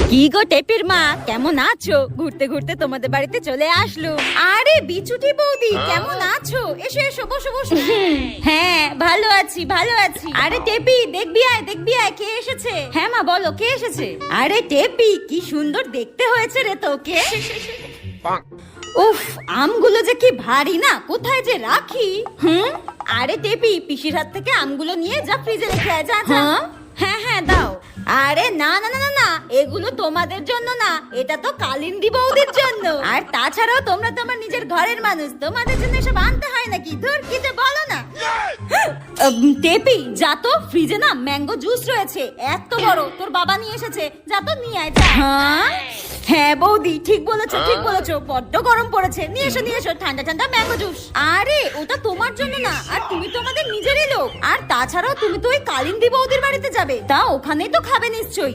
কি গো টেপির মা, কেমন আছো? ঘুরতে ঘুরতে তোমাদের বাড়িতে চলে আসলো। আরে বিচুটি বৌদি, কেমন আছো? এসো এসো, বসো বসো। হ্যাঁ ভালো আছি ভালো আছি। আরে টেপি, দেখবি আয় কে এসেছে। হ্যাঁ মা বলো, কে এসেছে? আরে টেপি, কি সুন্দর দেখতে হয়েছে রে তোকে। উফ, আমগুলো যে কি ভারী না, কোথায় যে রাখি। আরে টেপি, পিসির হাত থেকে আমগুলো নিয়ে যা ফ্রিজে রেখে আয়, যা যা। হ্যাঁ হ্যাঁ দাও। আরে না না না না না, এগুলো তোমাদের জন্য না, এটা তো কালিন্দী বৌদির জন্য। আর তাছাড়াও তোমরা তো আমার নিজের ঘরের মানুষ, তোমাদের জন্য এসব আনতে হয় নাকি? ধুর, কি যে বলো না। টেপি, যা তো, ফ্রিজে না ম্যাঙ্গো জুস রয়েছে, এত বড়, তোর বাবা নিয়ে এসেছে, যা তো নিয়ে আয় যা। হ্যাঁ বৌদি, ঠিক বলেছো ঠিক বলেছো, বড্ড গরম পড়েছে, নিয়ে এসো ঠান্ডা ঠান্ডা ম্যাঙ্গো জুস। আরে ওটা তোমার জন্য না, আর তুমি তো আমাদের নিজেরই লোক। আর তাছাড়াও তুমি তো ওই কালিন্দী বৌদির বাড়িতে যাবে, তা ওখানেই তো খাবে নিশ্চয়ই।